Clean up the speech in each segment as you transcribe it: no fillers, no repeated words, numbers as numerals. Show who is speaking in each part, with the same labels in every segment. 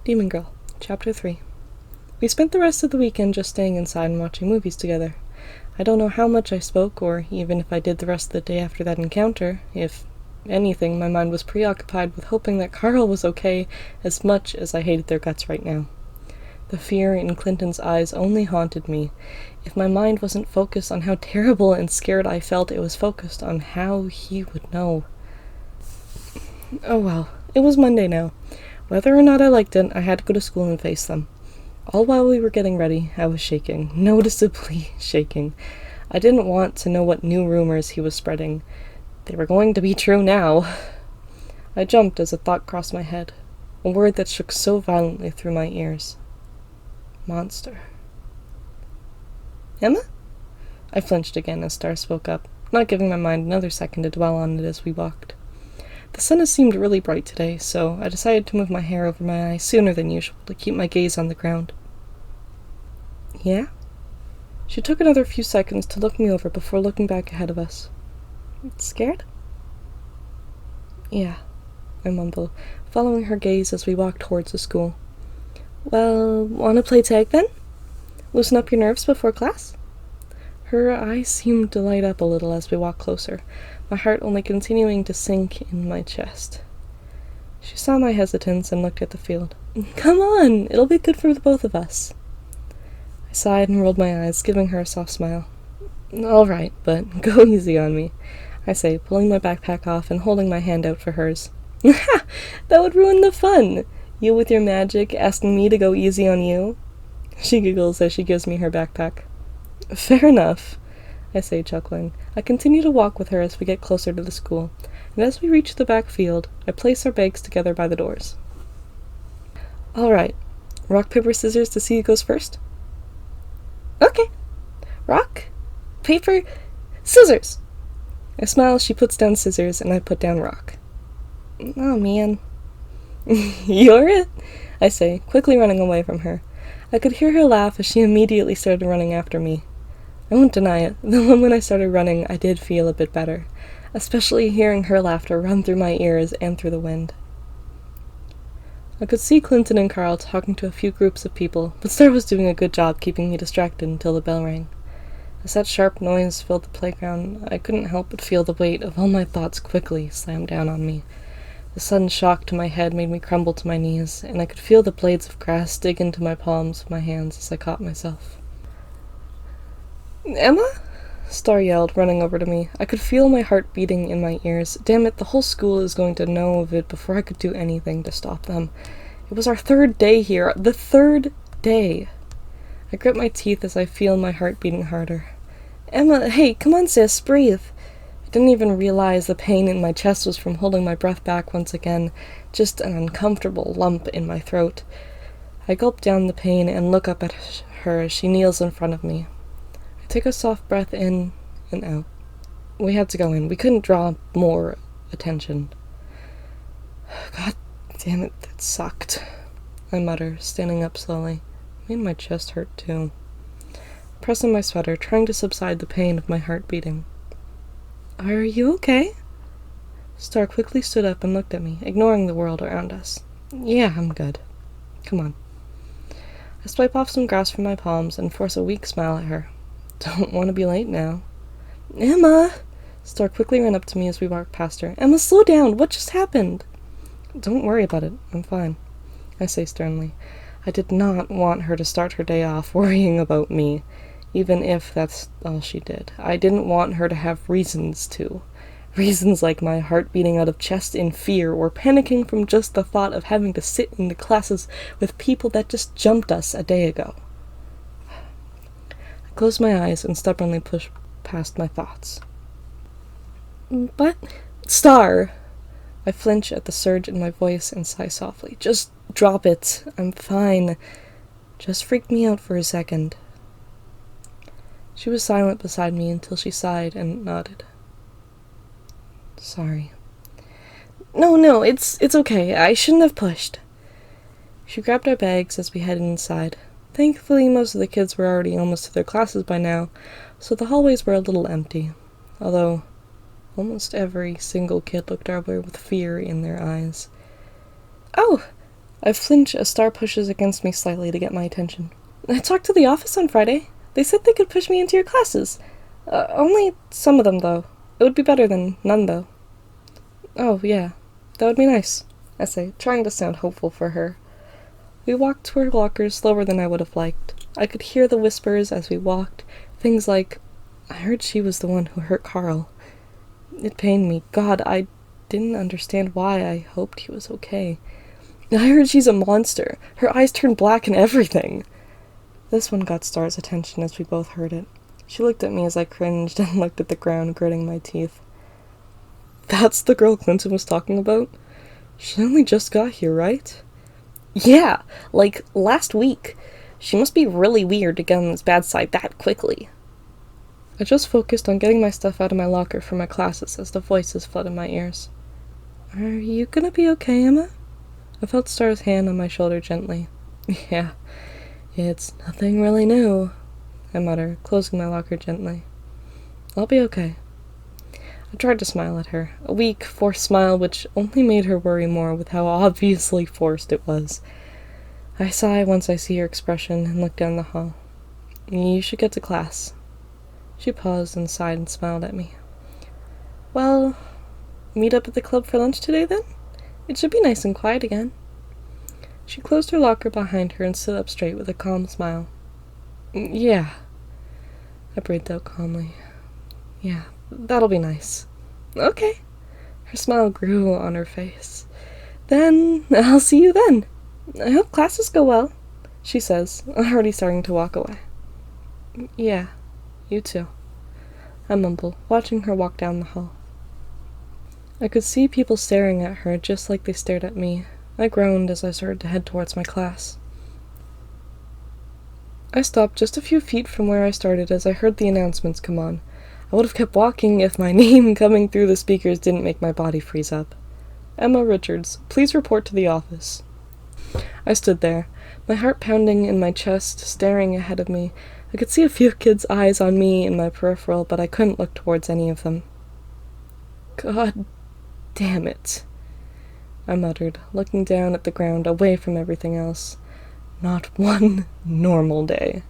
Speaker 1: Demon Girl, Chapter 3. We spent the rest of the weekend just staying inside and watching movies together. I don't know how much I spoke, or even if I did the rest of the day after that encounter. If anything, my mind was preoccupied with hoping that Carl was okay as much as I hated their guts right now. The fear in Clinton's eyes only haunted me. If my mind wasn't focused on how terrible and scared I felt, it was focused on how he would know. Oh well, it was Monday now. Whether or not I liked it, I had to go to school and face them. All while we were getting ready, I was shaking, noticeably shaking. I didn't want to know what new rumors he was spreading. They were going to be true now. I jumped as a thought crossed my head, a word that shook so violently through my ears. Monster. Emma? I flinched again as Star spoke up, not giving my mind another second to dwell on it as we walked. The sun has seemed really bright today, so I decided to move my hair over my eyes sooner than usual to keep my gaze on the ground. Yeah? She took another few seconds to look me over before looking back ahead of us. Scared? Yeah, I mumbled, following her gaze as we walked towards the school. Well, wanna play tag then? Loosen up your nerves before class? Her eyes seemed to light up a little as we walked closer, my heart only continuing to sink in my chest. She saw my hesitance and looked at the field. Come on, it'll be good for the both of us. I sighed and rolled my eyes, giving her a soft smile. All right, but go easy on me, I say, pulling my backpack off and holding my hand out for hers. Ha! That would ruin the fun! You with your magic, asking me to go easy on you? She giggles as she gives me her backpack. Fair enough, I say, chuckling. I continue to walk with her as we get closer to the school, and as we reach the back field, I place our bags together by the doors. All right, rock, paper, scissors to see who goes first? Okay. Rock, paper, scissors! I smile as she puts down scissors, and I put down rock. Oh, man. You're it, I say, quickly running away from her. I could hear her laugh as she immediately started running after me. I won't deny it, though when I started running, I did feel a bit better, especially hearing her laughter run through my ears and through the wind. I could see Clinton and Carl talking to a few groups of people, but Star was doing a good job keeping me distracted until the bell rang. As that sharp noise filled the playground, I couldn't help but feel the weight of all my thoughts quickly slam down on me. The sudden shock to my head made me crumble to my knees, and I could feel the blades of grass dig into my palms of my hands as I caught myself. Emma? Star yelled, running over to me. I could feel my heart beating in my ears. Damn it, the whole school is going to know of it before I could do anything to stop them. It was our third day here. The third day. I grit my teeth as I feel my heart beating harder. Emma, hey, come on, sis, breathe. I didn't even realize the pain in my chest was from holding my breath back once again, just an uncomfortable lump in my throat. I gulp down the pain and look up at her as she kneels in front of me. I take a soft breath in and out. We had to go in. We couldn't draw more attention. God damn it, that sucked, I mutter, standing up slowly. It made my chest hurt too. Pressing my sweater, trying to subside the pain of my heart beating. Are you okay? Star quickly stood up and looked at me, ignoring the world around us. Yeah, I'm good. Come on. I swipe off some grass from my palms and force a weak smile at her. Don't want to be late now. Emma! Star quickly ran up to me as we walked past her. Emma, slow down! What just happened? Don't worry about it. I'm fine, I say sternly. I did not want her to start her day off worrying about me, even if that's all she did. I didn't want her to have reasons to. Reasons like my heart beating out of chest in fear, or panicking from just the thought of having to sit in the classes with people that just jumped us a day ago. I close my eyes and stubbornly push past my thoughts. But, Star! I flinch at the surge in my voice and sigh softly. Just drop it. I'm fine. Just freaked me out for a second. She was silent beside me until she sighed and nodded. Sorry. No, it's okay. I shouldn't have pushed. She grabbed our bags as we headed inside. Thankfully, most of the kids were already almost to their classes by now, so the hallways were a little empty, although almost every single kid looked our way with fear in their eyes. Oh, I flinch as Star pushes against me slightly to get my attention. I talked to the office on Friday. They said they could push me into your classes. Only some of them, though. It would be better than none, though. Oh, yeah. That would be nice, I say, trying to sound hopeful for her. We walked to our lockers slower than I would have liked. I could hear the whispers as we walked, things like, I heard she was the one who hurt Carl. It pained me. God, I didn't understand why. I hoped he was okay. I heard she's a monster. Her eyes turned black and everything. This one got Star's attention as we both heard it. She looked at me as I cringed and looked at the ground, gritting my teeth. That's the girl Clinton was talking about? She only just got here, right? Yeah, like last week. She must be really weird to get on this bad side that quickly. I just focused on getting my stuff out of my locker for my classes as the voices flooded my ears. Are you gonna be okay, Emma? I felt Star's hand on my shoulder gently. Yeah, it's nothing really new, I muttered, closing my locker gently. I'll be okay. I tried to smile at her, a weak, forced smile which only made her worry more with how obviously forced it was. I sigh once I see her expression and look down the hall. You should get to class. She paused and sighed and smiled at me. Well, meet up at the club for lunch today, then? It should be nice and quiet again. She closed her locker behind her and stood up straight with a calm smile. Yeah, I breathed out calmly. Yeah, that'll be nice. Okay. Her smile grew on her face. Then, I'll see you then. I hope classes go well, she says, already starting to walk away. Yeah, you too, I mumbled, watching her walk down the hall. I could see people staring at her just like they stared at me. I groaned as I started to head towards my class. I stopped just a few feet from where I started as I heard the announcements come on. I would have kept walking if my name coming through the speakers didn't make my body freeze up. Emma Richards, please report to the office. I stood there, my heart pounding in my chest, staring ahead of me. I could see a few kids' eyes on me in my peripheral, but I couldn't look towards any of them. God damn it, I muttered, looking down at the ground, away from everything else. Not one normal day.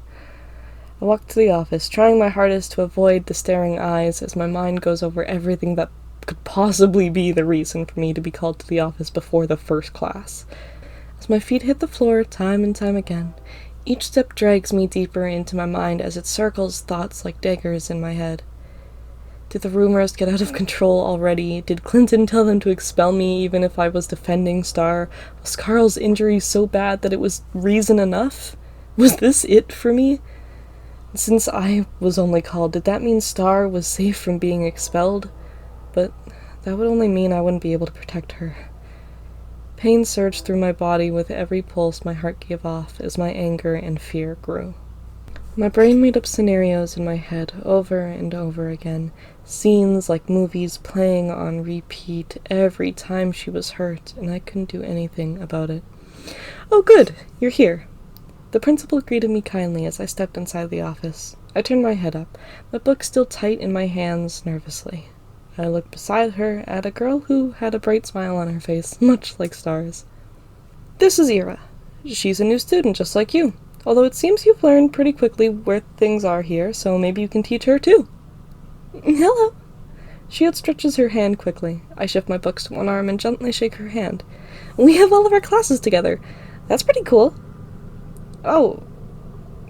Speaker 1: I walked to the office, trying my hardest to avoid the staring eyes as my mind goes over everything that could possibly be the reason for me to be called to the office before the first class. As my feet hit the floor time and time again, each step drags me deeper into my mind as it circles thoughts like daggers in my head. Did the rumors get out of control already? Did Clinton tell them to expel me even if I was defending Star? Was Carl's injury so bad that it was reason enough? Was this it for me? Since I was only called, did that mean Star was safe from being expelled? But that would only mean I wouldn't be able to protect her. Pain surged through my body with every pulse my heart gave off as my anger and fear grew. My brain made up scenarios in my head over and over again, scenes like movies playing on repeat every time she was hurt, and I couldn't do anything about it. Oh, good, you're here. The principal greeted me kindly as I stepped inside the office. I turned my head up, my book still tight in my hands, nervously. I looked beside her at a girl who had a bright smile on her face, much like Star's. This is Ira. She's a new student, just like you. Although it seems you've learned pretty quickly where things are here, so maybe you can teach her too. Hello. She outstretches her hand quickly. I shift my books to one arm and gently shake her hand. We have all of our classes together. That's pretty cool. Oh,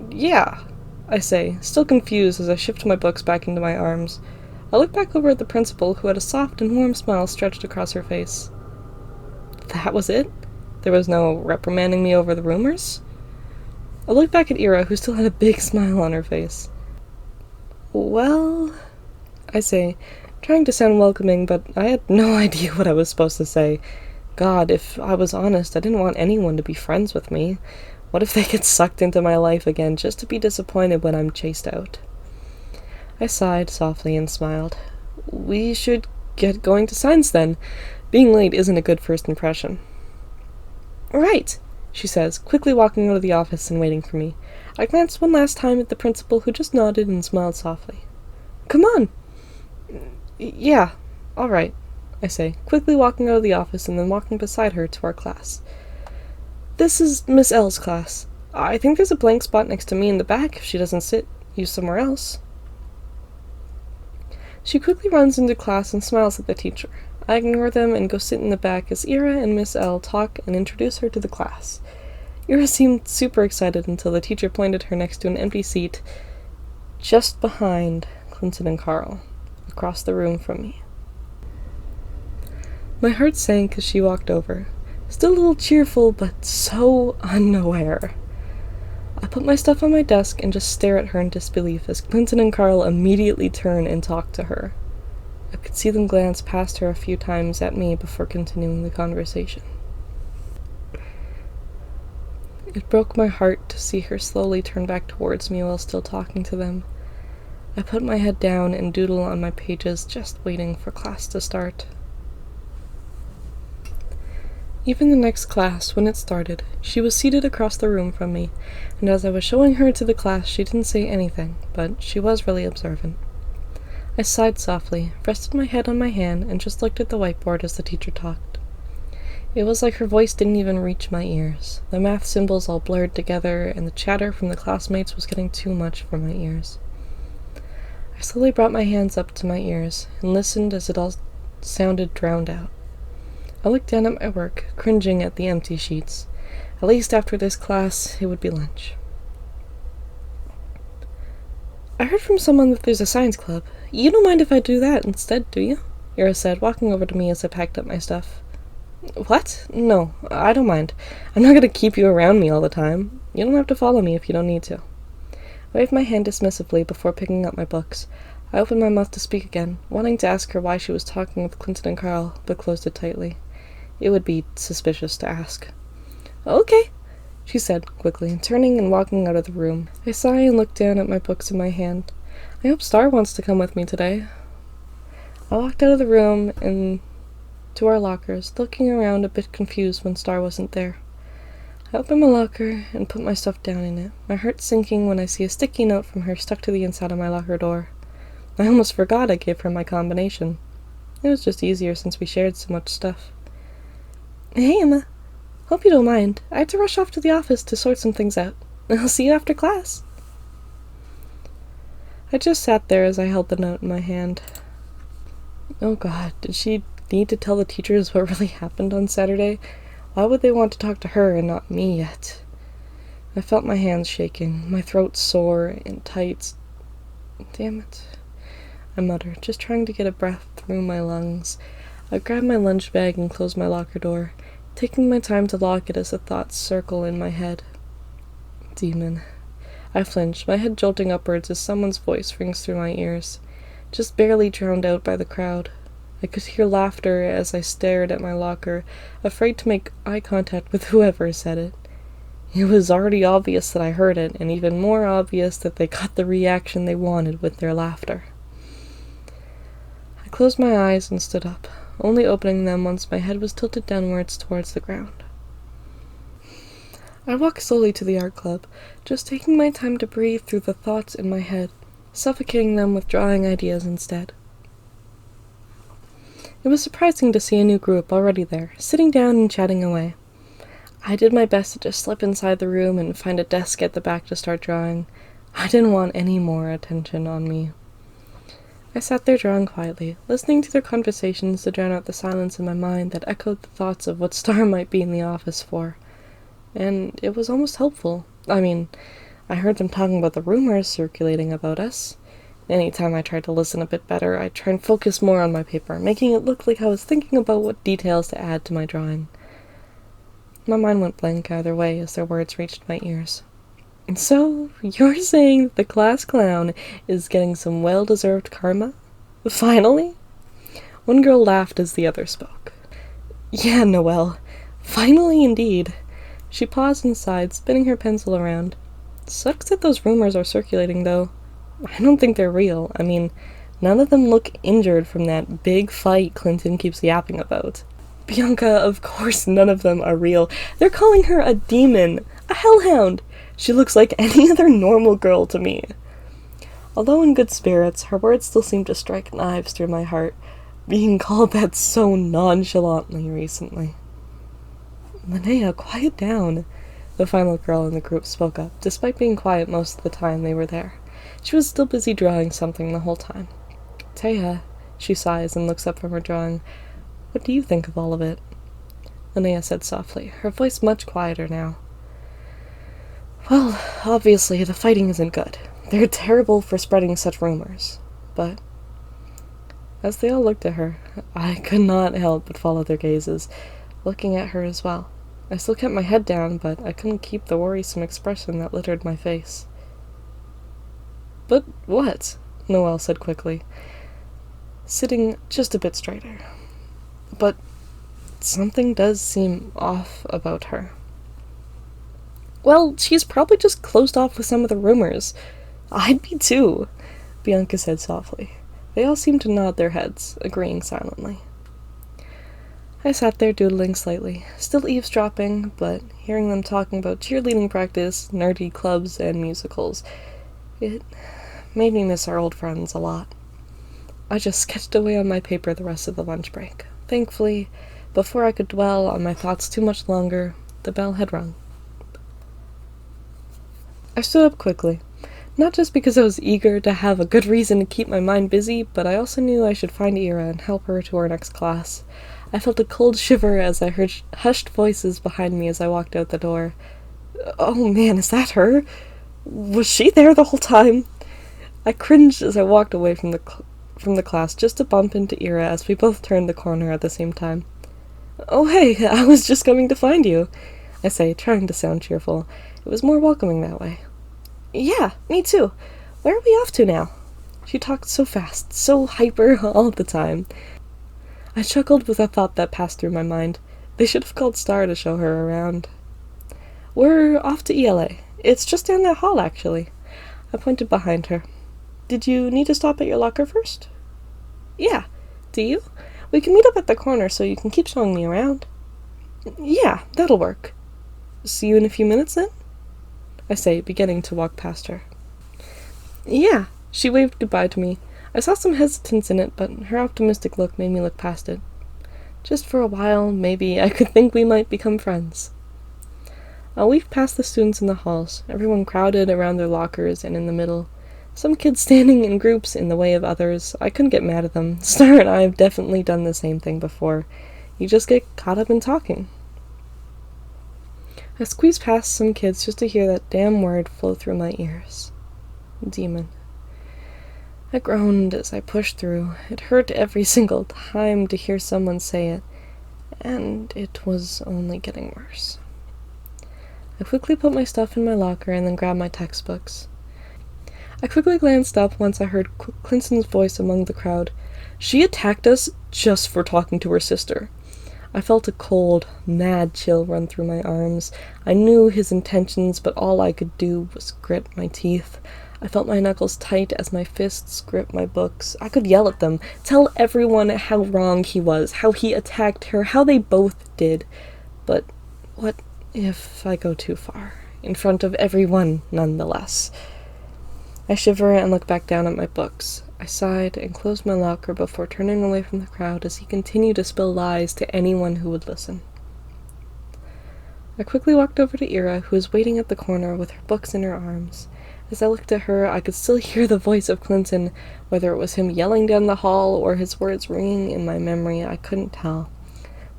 Speaker 1: yeah, I say, still confused as I shift my books back into my arms. I look back over at the principal, who had a soft and warm smile stretched across her face. That was it? There was no reprimanding me over the rumors? I looked back at Ira, who still had a big smile on her face. Well, I say, trying to sound welcoming, but I had no idea what I was supposed to say. God, if I was honest, I didn't want anyone to be friends with me. What if they get sucked into my life again just to be disappointed when I'm chased out? I sighed softly and smiled. We should get going to science then. Being late isn't a good first impression. Right, she says, quickly walking out of the office and waiting for me. I glanced one last time at the principal, who just nodded and smiled softly. Come on. Yeah, all right, I say, quickly walking out of the office and then walking beside her to our class. This is Miss L's class. I think there's a blank spot next to me in the back if she doesn't use somewhere else. She quickly runs into class and smiles at the teacher. I ignore them and go sit in the back as Ira and Miss L talk and introduce her to the class. Ira seemed super excited until the teacher pointed her next to an empty seat just behind Clinton and Carl, across the room from me. My heart sank as she walked over, still a little cheerful but so unaware. I put my stuff on my desk and just stare at her in disbelief as Clinton and Carl immediately turn and talk to her. I could see them glance past her a few times at me before continuing the conversation. It broke my heart to see her slowly turn back towards me while still talking to them. I put my head down and doodle on my pages, just waiting for class to start. Even the next class, when it started, she was seated across the room from me, and as I was showing her to the class, she didn't say anything, but she was really observant. I sighed softly, rested my head on my hand, and just looked at the whiteboard as the teacher talked. It was like her voice didn't even reach my ears. The math symbols all blurred together, and the chatter from the classmates was getting too much for my ears. I slowly brought my hands up to my ears, and listened as it all sounded drowned out. I looked down at my work, cringing at the empty sheets. At least after this class, it would be lunch. I heard from someone that there's a science club. You don't mind if I do that instead, do you? Ira said, walking over to me as I packed up my stuff. What? No, I don't mind. I'm not going to keep you around me all the time. You don't have to follow me if you don't need to. I waved my hand dismissively before picking up my books. I opened my mouth to speak again, wanting to ask her why she was talking with Clinton and Carl, but closed it tightly. It would be suspicious to ask. Okay, she said quickly, turning and walking out of the room. I sighed and looked down at my books in my hand. I hope Star wants to come with me today. I walked out of the room and to our lockers, looking around a bit confused when Star wasn't there. I opened my locker and put my stuff down in it, my heart sinking when I see a sticky note from her stuck to the inside of my locker door. I almost forgot I gave her my combination. It was just easier since we shared so much stuff. Hey, Emma. Hope you don't mind. I had to rush off to the office to sort some things out. I'll see you after class. I just sat there as I held the note in my hand. Oh God, did she need to tell the teachers what really happened on Saturday? Why would they want to talk to her and not me yet? I felt my hands shaking, my throat sore and tight. Damn it, I muttered, just trying to get a breath through my lungs. I grabbed my lunch bag and closed my locker door, taking my time to lock it as the thoughts circle in my head. Demon. I flinched, my head jolting upwards as someone's voice rings through my ears, just barely drowned out by the crowd. I could hear laughter as I stared at my locker, afraid to make eye contact with whoever said it. It was already obvious that I heard it, and even more obvious that they got the reaction they wanted with their laughter. I closed my eyes and stood up, only opening them once my head was tilted downwards towards the ground. I walked slowly to the art club, just taking my time to breathe through the thoughts in my head, suffocating them with drawing ideas instead. It was surprising to see a new group already there, sitting down and chatting away. I did my best to just slip inside the room and find a desk at the back to start drawing. I didn't want any more attention on me. I sat there drawing quietly, listening to their conversations to drown out the silence in my mind that echoed the thoughts of what Star might be in the office for. And it was almost helpful. I heard them talking about the rumors circulating about us. Anytime I tried to listen a bit better, I'd try and focus more on my paper, making it look like I was thinking about what details to add to my drawing. My mind went blank either way as their words reached my ears. And so, you're saying that the class clown is getting some well-deserved karma? Finally? One girl laughed as the other spoke. Yeah, Noelle. Finally indeed. She paused and sighed, spinning her pencil around. Sucks that those rumors are circulating, though. I don't think they're real. None of them look injured from that big fight Clinton keeps yapping about. Bianca, of course none of them are real. They're calling her a demon, a hellhound. She looks like any other normal girl to me. Although in good spirits, her words still seemed to strike knives through my heart, being called that so nonchalantly recently. Linnea, quiet down. The final girl in the group spoke up, despite being quiet most of the time they were there. She was still busy drawing something the whole time. Taya, she sighs and looks up from her drawing. What do you think of all of it? Linnea said softly, her voice much quieter now. Well, obviously the fighting isn't good. They're terrible for spreading such rumors. But as they all looked at her, I could not help but follow their gazes, looking at her as well. I still kept my head down, but I couldn't keep the worrisome expression that littered my face. But what? Noelle said quickly, sitting just a bit straighter. But something does seem off about her. Well, she's probably just closed off with some of the rumors. I'd be too, Bianca said softly. They all seemed to nod their heads, agreeing silently. I sat there doodling slightly, still eavesdropping, but hearing them talking about cheerleading practice, nerdy clubs, and musicals. It made me miss our old friends a lot. I just sketched away on my paper the rest of the lunch break. Thankfully, before I could dwell on my thoughts too much longer, the bell had rung. I stood up quickly, not just because I was eager to have a good reason to keep my mind busy, but I also knew I should find Ira and help her to our next class. I felt a cold shiver as I heard hushed voices behind me as I walked out the door. Oh man, is that her? Was she there the whole time? I cringed as I walked away from the class just to bump into Ira as we both turned the corner at the same time. Oh hey, I was just coming to find you, I say, trying to sound cheerful. It was more welcoming that way. Yeah, me too. Where are we off to now? She talked so fast, so hyper all the time. I chuckled with a thought that passed through my mind. They should have called Star to show her around. We're off to ELA. It's just down that hall, actually. I pointed behind her. Did you need to stop at your locker first? Yeah. Do you? We can meet up at the corner so you can keep showing me around. Yeah, that'll work. See you in a few minutes, then? I say, beginning to walk past her. Yeah. She waved goodbye to me. I saw some hesitance in it, but her optimistic look made me look past it. Just for a while, maybe I could think we might become friends. I'll weave past the students in the halls, everyone crowded around their lockers and in the middle. Some kids standing in groups in the way of others. I couldn't get mad at them. Star and I have definitely done the same thing before. You just get caught up in talking. I squeezed past some kids just to hear that damn word flow through my ears. Demon. I groaned as I pushed through. It hurt every single time to hear someone say it, and it was only getting worse. I quickly put my stuff in my locker and then grabbed my textbooks. I quickly glanced up once I heard Clinton's voice among the crowd. She attacked us just for talking to her sister. I felt a cold, mad chill run through my arms. I knew his intentions, but all I could do was grit my teeth. I felt my knuckles tight as my fists gripped my books. I could yell at them, tell everyone how wrong he was, how he attacked her, how they both did. But what if I go too far? In front of everyone, nonetheless. I shiver and look back down at my books. I sighed and closed my locker before turning away from the crowd as he continued to spill lies to anyone who would listen. I quickly walked over to Ira, who was waiting at the corner with her books in her arms. As I looked at her, I could still hear the voice of Clinton. Whether it was him yelling down the hall or his words ringing in my memory, I couldn't tell.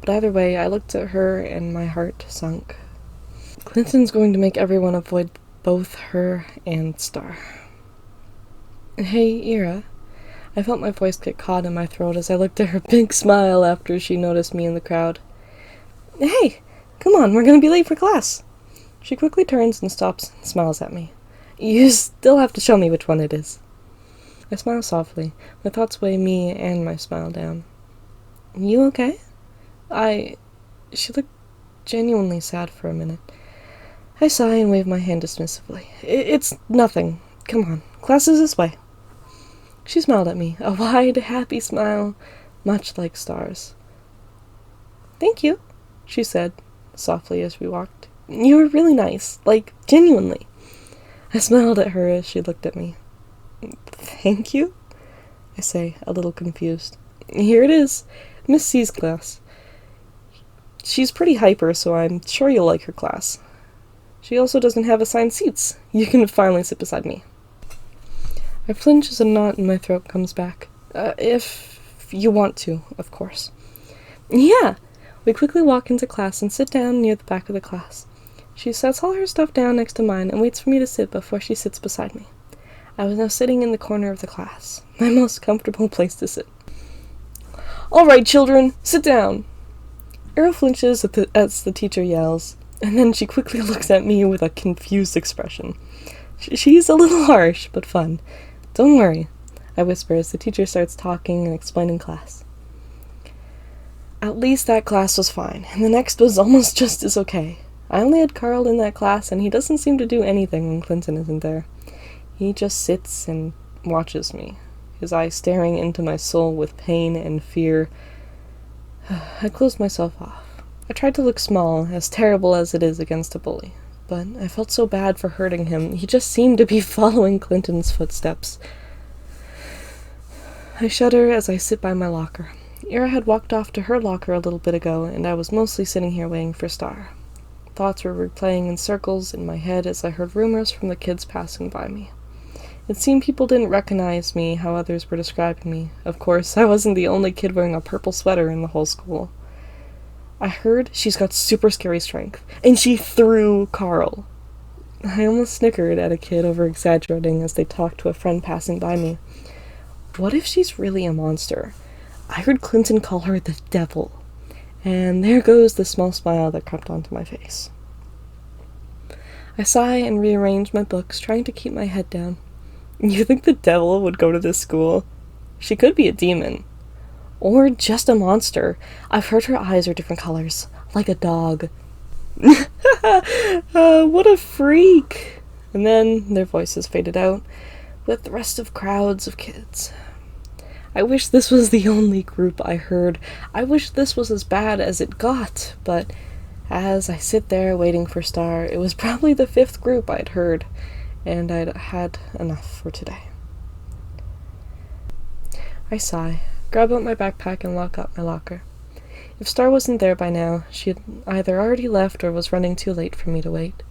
Speaker 1: But either way, I looked at her and my heart sunk. Clinton's going to make everyone avoid both her and Star. Hey, Ira. I felt my voice get caught in my throat as I looked at her big smile after she noticed me in the crowd. Hey, come on, we're going to be late for class. She quickly turns and stops and smiles at me. You still have to show me which one it is. I smile softly. My thoughts weigh me and my smile down. You okay? She looked genuinely sad for a minute. I sigh and wave my hand dismissively. It's nothing. Come on, class is this way. She smiled at me, a wide, happy smile, much like Star's. Thank you, she said, softly as we walked. You were really nice, like, genuinely. I smiled at her as she looked at me. Thank you? I say, a little confused. Here it is, Miss C's class. She's pretty hyper, so I'm sure you'll like her class. She also doesn't have assigned seats. You can finally sit beside me. I flinch as a knot in my throat comes back. If you want to, of course. Yeah! We quickly walk into class and sit down near the back of the class. She sets all her stuff down next to mine and waits for me to sit before she sits beside me. I was now sitting in the corner of the class, my most comfortable place to sit. All right, children, sit down! Arrow flinches as the teacher yells, and then she quickly looks at me with a confused expression. She's a little harsh, but fun. Don't worry, I whisper as the teacher starts talking and explaining class. At least that class was fine, and the next was almost just as okay. I only had Carl in that class, and he doesn't seem to do anything when Clinton isn't there. He just sits and watches me, his eyes staring into my soul with pain and fear. I closed myself off. I tried to look small, as terrible as it is against a bully, but I felt so bad for hurting him. He just seemed to be following Clinton's footsteps. I shudder as I sit by my locker. Ira had walked off to her locker a little bit ago, and I was mostly sitting here waiting for Star. Thoughts were replaying in circles in my head as I heard rumors from the kids passing by me. It seemed people didn't recognize me how others were describing me. Of course, I wasn't the only kid wearing a purple sweater in the whole school. I heard she's got super scary strength, and she threw Carl. I almost snickered at a kid over-exaggerating as they talked to a friend passing by me. What if she's really a monster? I heard Clinton call her the devil. And there goes the small smile that crept onto my face. I sigh and rearrange my books, trying to keep my head down. You think the devil would go to this school? She could be a demon. Or just a monster. I've heard her eyes are different colors, like a dog. What a freak! And then their voices faded out, with the rest of crowds of kids. I wish this was the only group I heard. I wish this was as bad as it got, but as I sit there waiting for Star, it was probably the 5th group I'd heard, and I'd had enough for today. I sigh, grab out my backpack, and lock up my locker. If Star wasn't there by now, she had either already left or was running too late for me to wait.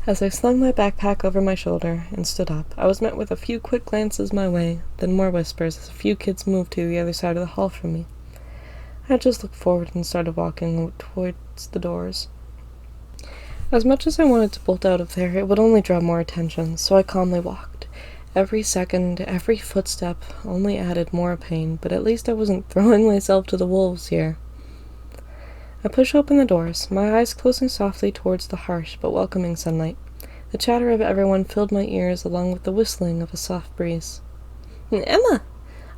Speaker 1: As I slung my backpack over my shoulder and stood up, I was met with a few quick glances my way, then more whispers as a few kids moved to the other side of the hall from me. I just looked forward and started walking towards the doors. As much as I wanted to bolt out of there, it would only draw more attention, so I calmly walked. Every second, every footstep only added more pain, but at least I wasn't throwing myself to the wolves here. I push open the doors, my eyes closing softly towards the harsh but welcoming sunlight. The chatter of everyone filled my ears along with the whistling of a soft breeze. Emma!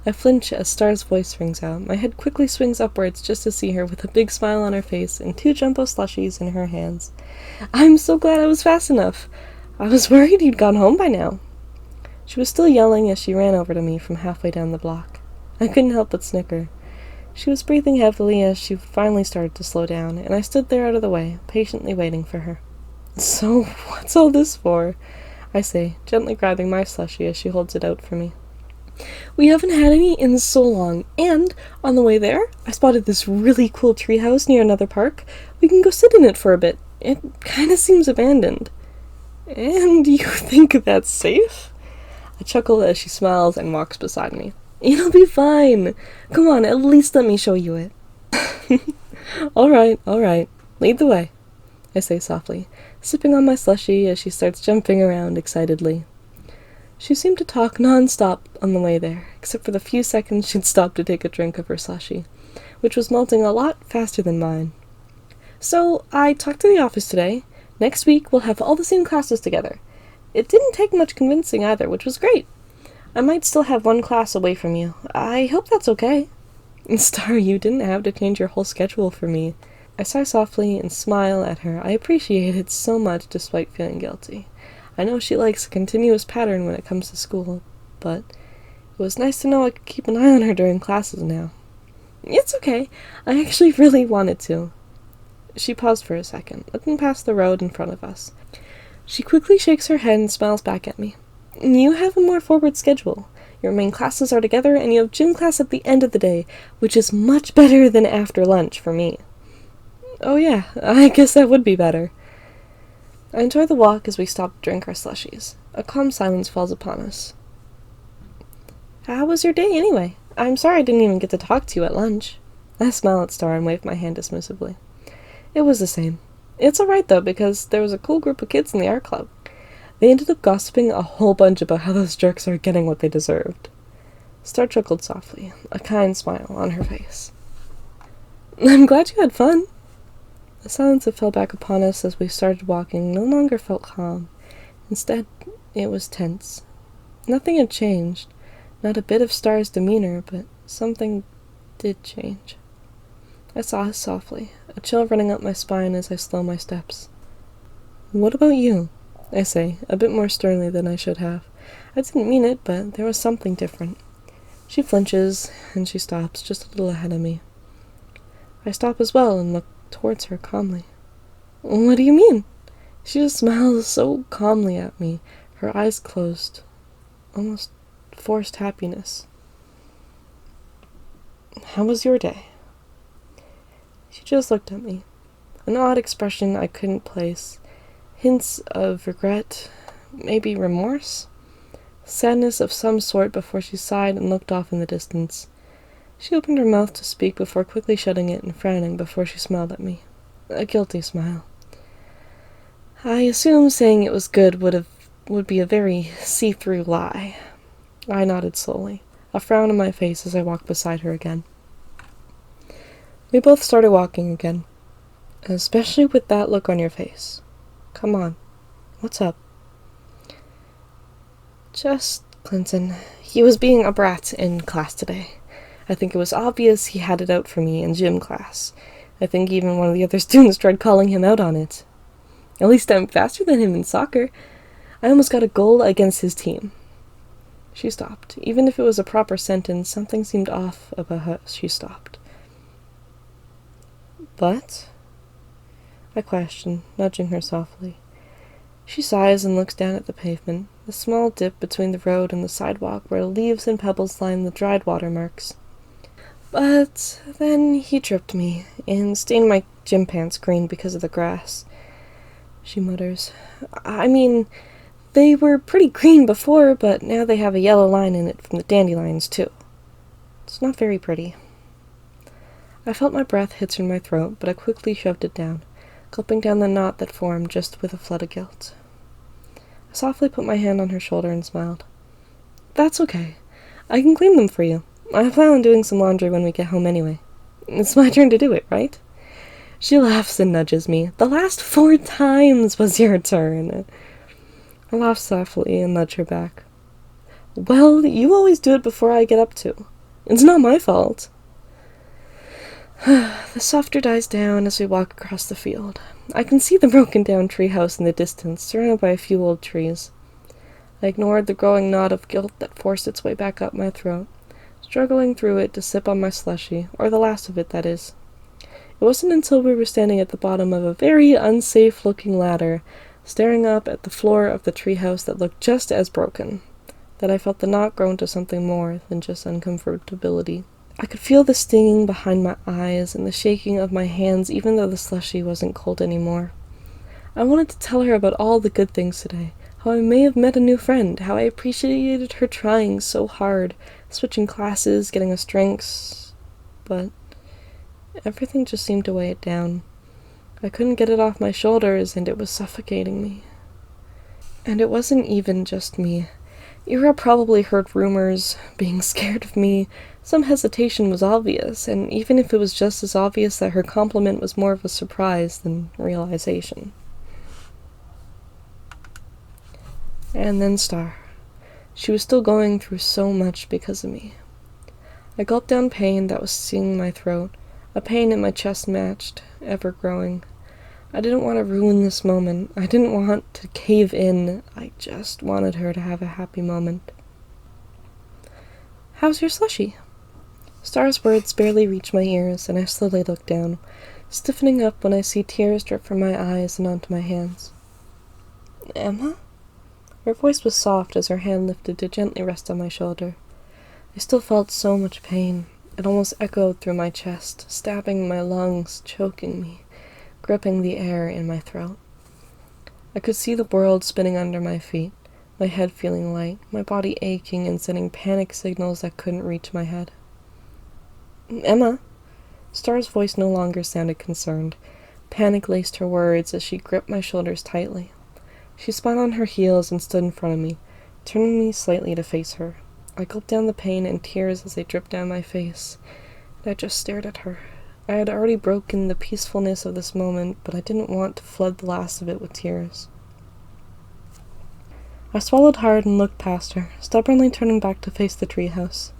Speaker 1: I flinch as Star's voice rings out. My head quickly swings upwards just to see her with a big smile on her face and 2 jumbo slushies in her hands. I'm so glad I was fast enough. I was worried you'd gone home by now. She was still yelling as she ran over to me from halfway down the block. I couldn't help but snicker. She was breathing heavily as she finally started to slow down, and I stood there out of the way, patiently waiting for her. So, what's all this for? I say, gently grabbing my slushie as she holds it out for me. We haven't had any in so long, and on the way there, I spotted this really cool treehouse near another park. We can go sit in it for a bit. It kinda seems abandoned. And you think that's safe? I chuckle as she smiles and walks beside me. It'll be fine. Come on, at least let me show you it. All right. Lead the way, I say softly, sipping on my slushie as she starts jumping around excitedly. She seemed to talk non-stop on the way there, except for the few seconds she'd stop to take a drink of her slushie, which was melting a lot faster than mine. So, I talked to the office today. Next week, we'll have all the same classes together. It didn't take much convincing either, which was great. I might still have 1 class away from you. I hope that's okay. Star, you didn't have to change your whole schedule for me. I sigh softly and smile at her. I appreciate it so much despite feeling guilty. I know she likes a continuous pattern when it comes to school, but it was nice to know I could keep an eye on her during classes now. It's okay. I actually really wanted to. She paused for a second, looking past the road in front of us. She quickly shakes her head and smiles back at me. You have a more forward schedule. Your main classes are together, and you have gym class at the end of the day, which is much better than after lunch for me. Oh yeah, I guess that would be better. I enjoy the walk as we stop to drink our slushies. A calm silence falls upon us. How was your day anyway? I'm sorry I didn't even get to talk to you at lunch. I smile at Star and wave my hand dismissively. It was the same. It's alright though, because there was a cool group of kids in the art club. They ended up gossiping a whole bunch about how those jerks are getting what they deserved. Star chuckled softly, a kind smile on her face. I'm glad you had fun. The silence that fell back upon us as we started walking no longer felt calm. Instead, it was tense. Nothing had changed. Not a bit of Star's demeanor, but something did change. I sighed softly, a chill running up my spine as I slow my steps. What about you? I say, a bit more sternly than I should have. I didn't mean it, but there was something different. She flinches, and she stops just a little ahead of me. I stop as well and look towards her calmly. What do you mean? She just smiles so calmly at me, her eyes closed. Almost forced happiness. How was your day? She just looked at me. An odd expression I couldn't place. Hints of regret, maybe remorse? Sadness of some sort before she sighed and looked off in the distance. She opened her mouth to speak before quickly shutting it and frowning before she smiled at me. A guilty smile. I assume saying it was good would be a very see-through lie. I nodded slowly, a frown on my face as I walked beside her again. We both started walking again, especially with that look on your face. Come on, what's up? Just Clinton. He was being a brat in class today. I think it was obvious he had it out for me in gym class. I think even one of the other students tried calling him out on it. At least I'm faster than him in soccer. I almost got a goal against his team. She stopped. Even if it was a proper sentence, something seemed off about how she stopped. But? I question, nudging her softly. She sighs and looks down at the pavement, the small dip between the road and the sidewalk where leaves and pebbles line the dried watermarks. But then he tripped me and stained my gym pants green because of the grass. She mutters. I mean, they were pretty green before, but now they have a yellow line in it from the dandelions, too. It's not very pretty. I felt my breath hitch in my throat, but I quickly shoved it down, gulping down the knot that formed just with a flood of guilt. I softly put my hand on her shoulder and smiled. That's okay. I can clean them for you. I plan on doing some laundry when we get home anyway. It's my turn to do it, right? She laughs and nudges me. The last 4 times was your turn. I laugh softly and nudge her back. Well, you always do it before I get up to. It's not my fault. The softer dies down as we walk across the field. I can see the broken down treehouse in the distance, surrounded by a few old trees. I ignored the growing knot of guilt that forced its way back up my throat, struggling through it to sip on my slushie, or the last of it, that is. It wasn't until we were standing at the bottom of a very unsafe-looking ladder, staring up at the floor of the treehouse that looked just as broken, that I felt the knot grow into something more than just uncomfortability. I could feel the stinging behind my eyes and the shaking of my hands even though the slushie wasn't cold anymore. I wanted to tell her about all the good things today, how I may have met a new friend, how I appreciated her trying so hard, switching classes, getting us drinks, but everything just seemed to weigh it down. I couldn't get it off my shoulders, and it was suffocating me. And it wasn't even just me. Ira probably heard rumors, being scared of me. Some hesitation was obvious, and even if it was just as obvious that her compliment was more of a surprise than realization. And then Star. She was still going through so much because of me. I gulped down pain that was stinging my throat, a pain in my chest matched, ever growing. I didn't want to ruin this moment. I didn't want to cave in. I just wanted her to have a happy moment. How's your slushie? Star's words barely reach my ears, and I slowly look down, stiffening up when I see tears drip from my eyes and onto my hands. Emma? Her voice was soft as her hand lifted to gently rest on my shoulder. I still felt so much pain. It almost echoed through my chest, stabbing my lungs, choking me. gripping the air in my throat. I could see the world spinning under my feet, my head feeling light, my body aching and sending panic signals that couldn't reach my head. "Emma?" Star's voice no longer sounded concerned. Panic laced her words as she gripped my shoulders tightly. She spun on her heels and stood in front of me, turning me slightly to face her. I gulped down the pain and tears as they dripped down my face, and I just stared at her. I had already broken the peacefulness of this moment, but I didn't want to flood the last of it with tears. I swallowed hard and looked past her, stubbornly turning back to face the treehouse.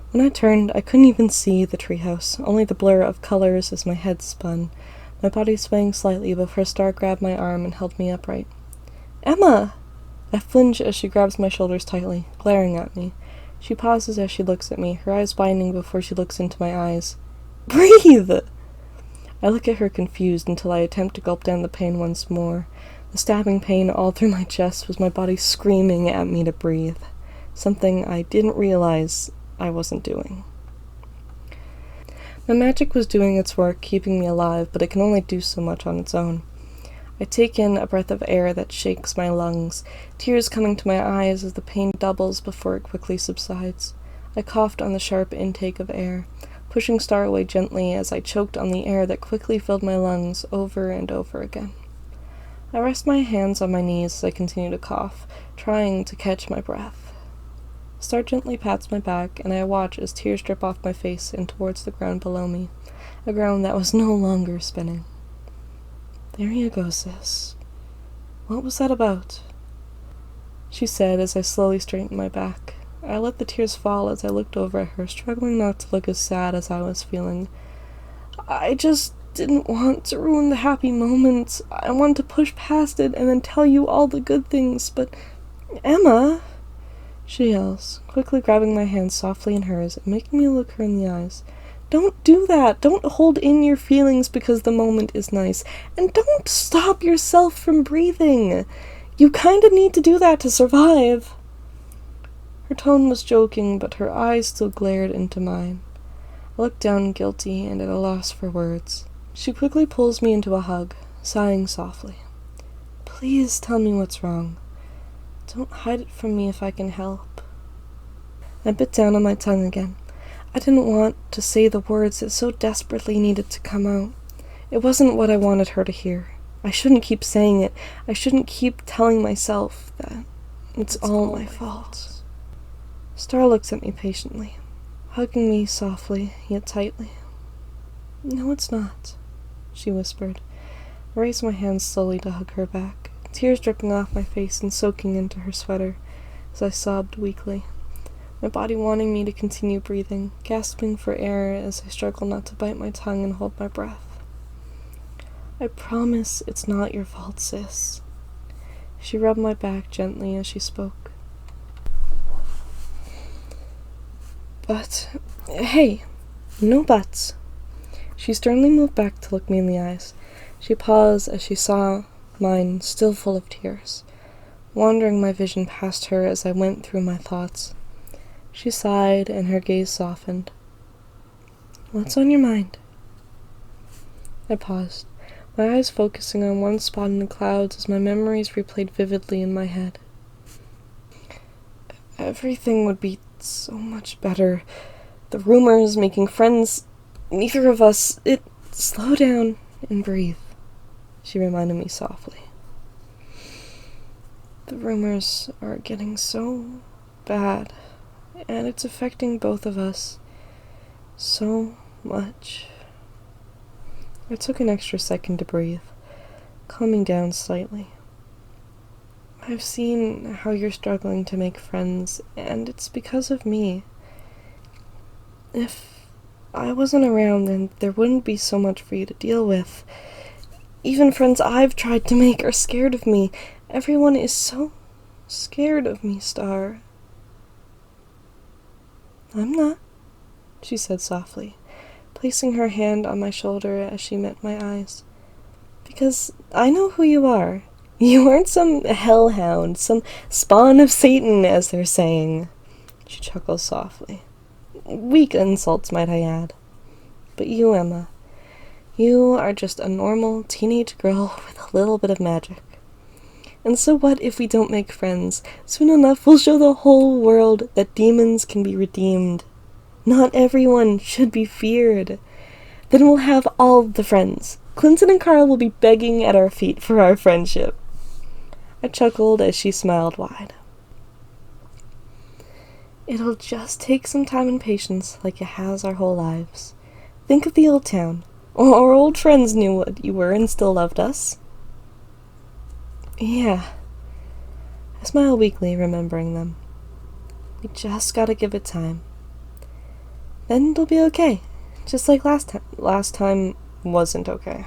Speaker 1: When I turned, I couldn't even see the treehouse, only the blur of colors as my head spun, my body swaying slightly before Star grabbed my arm and held me upright. "Emma!" I flinch as she grabs my shoulders tightly, glaring at me. She pauses as she looks at me, her eyes widening before she looks into my eyes. "Breathe!" I look at her confused until I attempt to gulp down the pain once more. The stabbing pain all through my chest was my body screaming at me to breathe, something I didn't realize I wasn't doing. My magic was doing its work, keeping me alive, but it can only do so much on its own. I take in a breath of air that shakes my lungs, tears coming to my eyes as the pain doubles before it quickly subsides. I coughed on the sharp intake of air, pushing Star away gently as I choked on the air that quickly filled my lungs over and over again. I rest my hands on my knees as I continue to cough, trying to catch my breath. Star gently pats my back, and I watch as tears drip off my face and towards the ground below me, a ground that was no longer spinning. "There you go, sis. What was that about?" she said as I slowly straightened my back. I let the tears fall as I looked over at her, struggling not to look as sad as I was feeling. "I just didn't want to ruin the happy moments. I wanted to push past it and then tell you all the good things, but Emma," she yells, quickly grabbing my hand softly in hers and making me look her in the eyes. "Don't do that. Don't hold in your feelings because the moment is nice. And don't stop yourself from breathing. You kinda need to do that to survive." Her tone was joking, but her eyes still glared into mine. I looked down guilty and at a loss for words. She quickly pulls me into a hug, sighing softly. "Please tell me what's wrong. Don't hide it from me if I can help." I bit down on my tongue again. I didn't want to say the words that so desperately needed to come out. It wasn't what I wanted her to hear. I shouldn't keep saying it. I shouldn't keep telling myself that it's all my fault. Star looks at me patiently, hugging me softly yet tightly. "No, it's not," she whispered. I raised my hands slowly to hug her back, tears dripping off my face and soaking into her sweater as I sobbed weakly, my body wanting me to continue breathing, gasping for air as I struggle not to bite my tongue and hold my breath. "I promise it's not your fault, sis." She rubbed my back gently as she spoke. "But, hey, no buts." She sternly moved back to look me in the eyes. She paused as she saw mine still full of tears, wandering my vision past her as I went through my thoughts. She sighed and her gaze softened. "What's on your mind?" I paused, my eyes focusing on one spot in the clouds as my memories replayed vividly in my head. "Everything would be so much better. The rumors, making friends, neither of us. Slow down and breathe," she reminded me softly. "The rumors are getting so bad, and it's affecting both of us so much." I took an extra second to breathe, calming down slightly. "I've seen how you're struggling to make friends, and it's because of me. If I wasn't around, then there wouldn't be so much for you to deal with. Even friends I've tried to make are scared of me. Everyone is so scared of me, Star." "I'm not," she said softly, placing her hand on my shoulder as she met my eyes. "Because I know who you are. You aren't some hellhound, some spawn of Satan, as they're saying." She chuckled softly. "Weak insults, might I add. But you, Emma, You are just a normal teenage girl with a little bit of magic. And so what if we don't make friends? Soon enough, we'll show the whole world that demons can be redeemed. Not everyone should be feared. Then we'll have all the friends. Clinton and Carl will be begging at our feet for our friendship. I chuckled as she smiled wide. It'll just take some time and patience, like it has our whole lives. Think of the old town. Our old friends knew what you were and still loved us. Yeah. I smile weakly, remembering them. We just gotta give it time. Then it'll be okay. Just like last time. Last time wasn't okay,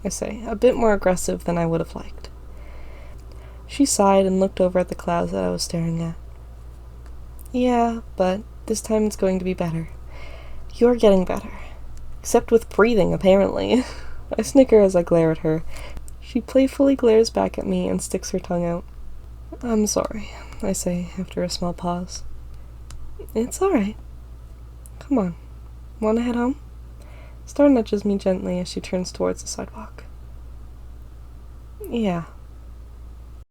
Speaker 1: I say, a bit more aggressive than I would have liked. She sighed and looked over at the clouds that I was staring at. Yeah, but this time it's going to be better. You're getting better. Except with breathing, apparently. I snicker as I glare at her. She playfully glares back at me and sticks her tongue out. I'm sorry, I say after a small pause. It's alright. Come on. Wanna head home? Star nudges me gently as she turns towards the sidewalk. Yeah.